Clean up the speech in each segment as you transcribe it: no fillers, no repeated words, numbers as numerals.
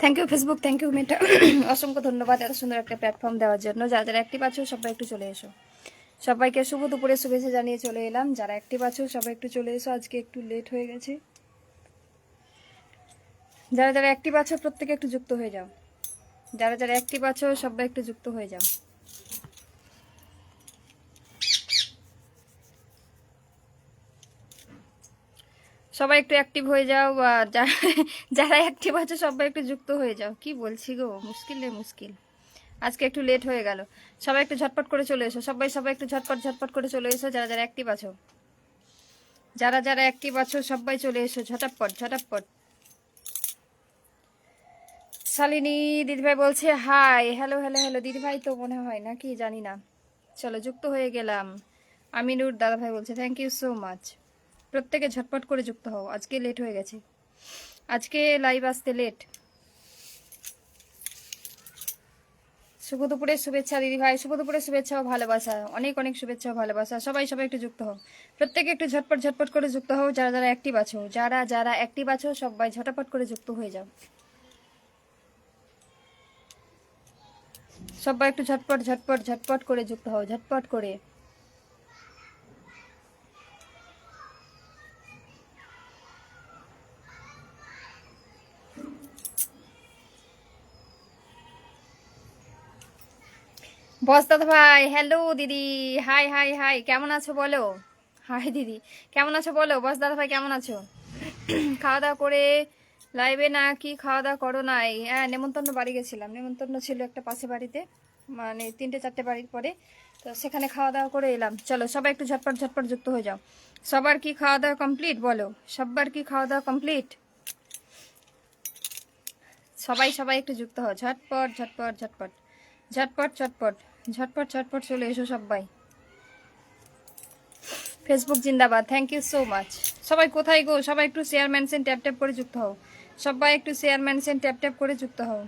Thank you Facebook, thank you Meta, অসংখ্য ধন্যবাদ এত সুন্দর একটা প্ল্যাটফর্ম দেওয়ার জন্য। যারা যারা অ্যাক্টিভ আছো সবাই একটু চলে এসো। সবাইকে শুভ দুপুরে শুভেচ্ছা জানিয়ে চলে এলাম। যারা অ্যাক্টিভ আছো সবাই একটু চলে এসো, আজকে একটু লেট হয়ে গেছে। যারা যারা অ্যাক্টিভ আছো প্রত্যেকে একটু যুক্ত হয়ে যাও। যারা যারা অ্যাক্টিভ আছো সবাই একটু যুক্ত হয়ে যাও। সবাই একটু অ্যাক্টিভ হয়ে যাও। আর যারা অ্যাক্টিভ আছো সবাই একটু যুক্ত হয়ে যাও। কি বলছি গো, মুশকিল রে মুশকিল। আজকে একটু লেট হয়ে গেল। সবাই একটু ঝটপট করে চলে এসো। সবাই সবাই একটু ঝটপট ঝটপট করে চলে এসো। যারা যারা অ্যাক্টিভ আছো, যারা যারা অ্যাক্টিভ আছো সবাই চলে এসো ঝটাপট ঝটাপট। শালিনী দিদিভাই বলছে হাই, হ্যালো হ্যালো হ্যালো। দিদিভাই তো মনে হয় নাকি, জানি না। চলো যুক্ত হয়ে গেলাম। আমিনুর দাদাভাই বলছে থ্যাংক ইউ সো মাচ। প্রত্যেকে ঝটপট করে যুক্ত হও, আজকে লেট হয়ে গেছে, আজকে লাইভ আসতে লেট। শুভ দুপুরের শুভেচ্ছা দিদিভাই, শুভ দুপুরের শুভেচ্ছা ও ভালোবাসা, অনেক অনেক শুভেচ্ছা ও ভালোবাসা। সবাই সবাই একটু যুক্ত হও, প্রত্যেকে একটু ঝটপট ঝটপট করে যুক্ত হও। যারা যারা অ্যাক্টিভ আছো, যারা যারা অ্যাক্টিভ আছো সবাই ঝটপট করে যুক্ত হয়ে যাও। সবাই একটু ঝটপট ঝটপট ঝটপট করে যুক্ত হও, ঝটপট করে। বস দাদা ভাই, হ্যালো দিদি, হাই হাই হাই, কেমন আছো বলো? হাই দিদি, কেমন আছো বলো? বস দাদা ভাই কেমন আছো? খাওয়া দাওয়া করে লাইভে না কি খাওয়া দাওয়া করো নাই? হ্যাঁ, নেমন্তন্ন বাড়ি গেছিলাম, নেমন্তন্ন ছিল একটা পাশে বাড়িতে, মানে 3টে 4টে বাড়ির পরে, তো সেখানে খাওয়া দাওয়া করে এলাম। চলো সবাই একটু ঝটপট ঝটপট যুক্ত হয়ে যাও। সবার কি খাওয়া দাওয়া কমপ্লিট বলো? সবার কি খাওয়া দাওয়া কমপ্লিট? সবাই সবাই একটু যুক্ত হও, ঝটপট ঝটপট ঝটপট ঝটপট ঝটপট ঝটপট ঝটপট চলে এসো সবাই। ফেসবুক জিন্দাবাদ, থ্যাংক ইউ সো মাচ। সবাই কোথায় গো? সবাই একটু শেয়ার মেনশন ট্যাপ ট্যাপ করে যুক্ত হও। সবাই একটু শেয়ার মেনশন ট্যাপ ট্যাপ করে যুক্ত হও।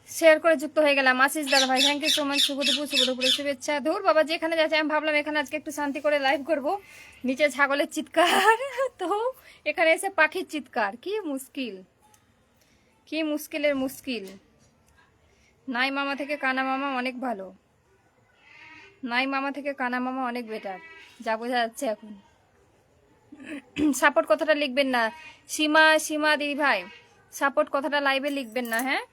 শেয়ার করে যুক্ত হয়ে গেলাম। আশিস দাদা ভাই থ্যাংক ইউ সো মাচ। শুভ দুপুর, শুভ দুপুরের শুভেচ্ছা। ধুর বাবা, যেখানে যাচ্ছে আমি ভাবলাম এখানে আজকে একটু শান্তি করে লাইভ করব। নিচে ছাগলের চিৎকার, তো এখানে এসে পাখির চিৎকার। কি মুশকিল, কি মুশকিলের মুশকিল। নাই মামা থেকে কানা মামা অনেক ভালো, নাই মামা থেকে কানা মামা অনেক বেটার, যা বোঝা যাচ্ছে এখন। সাপোর্ট কথাটা লিখবেন না, সীমা সীমা দিদি ভাই, সাপোর্ট কথাটা লাইভে লিখবেন না, হ্যাঁ।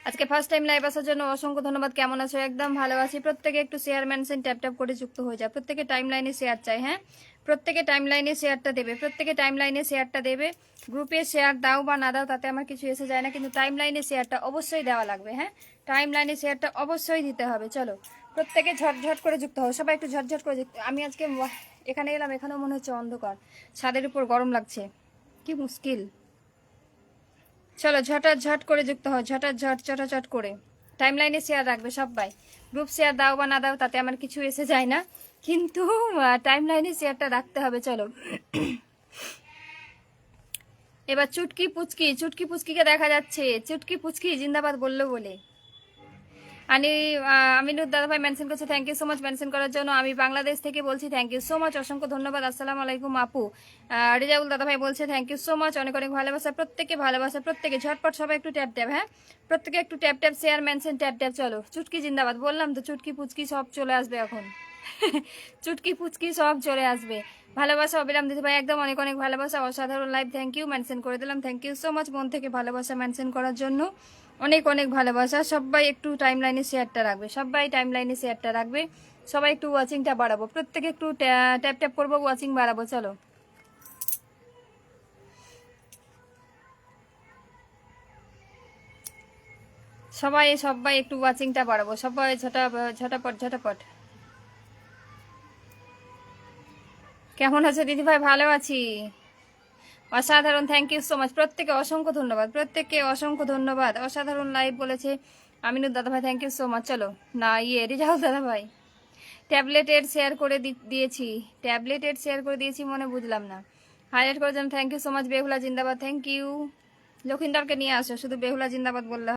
আজকে ফার্স্ট টাইম লাইভ আসার জন্য অসংখ্য ধন্যবাদ। কেমন আছো? একদম ভালো আছি। প্রত্যেকে একটু শেয়ার মেনশন ট্যাপ ট্যাপ করে যুক্ত হয়ে যায়। প্রত্যেকে টাইম লাইনে শেয়ার চাই, হ্যাঁ। প্রত্যেকে টাইম লাইনে শেয়ারটা দেবে, প্রত্যেকে টাইম লাইনে শেয়ারটা দেবে। গ্রুপে শেয়ার দাও বা না দাও তাতে আমার কিছু এসে যায় না, কিন্তু টাইম লাইনে শেয়ারটা অবশ্যই দেওয়া লাগবে, হ্যাঁ। টাইম লাইনে শেয়ারটা অবশ্যই দিতে হবে। চলো প্রত্যেকে ঝটঝট করে যুক্ত হও, সবাই একটু ঝটঝট করে যুক্ত। আমি আজকে এখানে এলাম, এখানেও মনে হচ্ছে অন্ধকার, ছাদের উপর গরম লাগছে, কি মুশকিল। চলো ঝট করে যুক্ত হও, ঝট চটাচট করে। টাইম লাইনে শেয়ার রাখবে সবাই। গ্রুপ শেয়ার দাও বা না দাও তাতে আমার কিছু এসে যায় না, কিন্তু টাইম লাইনে শেয়ারটা রাখতে হবে। চলো এবার চুটকি পুচকি, চুটকি পুচকিকে দেখা যাচ্ছে। চুটকি পুচকি জিন্দাবাদ বললো বলে আমি আমিনুর দাদাভাই মেনশন করছে, thank you so much mention করার জন্য। আমি বাংলাদেশ থেকে বলছি, থ্যাংক ইউ সো মাচ, অসংখ্য ধন্যবাদ। আসসালামু আলাইকুম আপু। রিজাউল দাদাভাই বলছে থ্যাংক ইউ সো মাচ, অনেক অনেক ভালোবাসা। প্রত্যেকে ভালোবাসা, প্রত্যেকে ঝটপট সবাই একটু ট্যাপ ট্যাপ, হ্যাঁ। প্রত্যেকে একটু tap tap share mention tap tap. চলো চুটকি জিন্দাবাদ বললাম তো, চুটকি পুচকি সব চলে আসবে এখন। চুটকি পুচকি সব চলে আসবে। ভালোবাসা অবিরাম দিদি ভাই, একদম অনেক অনেক ভালোবাসা। অসাধারণ লাইভ, থ্যাংক ইউ মেনশন করে দিলাম। থ্যাংক ইউ সো মাচ মন থেকে ভালোবাসা মেনশন করার জন্য, অনেক অনেক ভালোবাসা। সবাই একটু টাইম লাইনে শেয়ারটা রাখবে, সবাই টাইম লাইনে শেয়ারটা রাখবে। সবাই একটু ওয়াচিংটা বাড়াবো, প্রত্যেকে একটু ট্যাপ ট্যাপ করবো, ওয়াচিং বাড়াবো। চলো সবাই সবাই একটু ওয়াচিংটা বাড়াবো, সবাই ঝটাপট ঝটাপট। কেমন আছে দিদি ভাই? ভালো আছি, অসাধারণ, থ্যাংক ইউ সো মাচ। প্রত্যেকে অসংখ্য ধন্যবাদ, প্রত্যেককে অসংখ্য ধন্যবাদ। অসাধারণ লাইভ বলেছে আমিনুর দাদা ভাই, থ্যাংক ইউ সো মাচ। চলো না রিজাউল দাদা ভাই, ট্যাবলেটের শেয়ার করে দিয়েছি, ট্যাবলেটের শেয়ার করে দিয়েছি মনে, বুঝলাম না। হাইলাইট করার জন্য thank you so much. Behula জিন্দাবাদ, থ্যাংক ইউ। লক্ষিন্দরকে নিয়ে আসো, শুধু বেহুলা জিন্দাবাদ বললে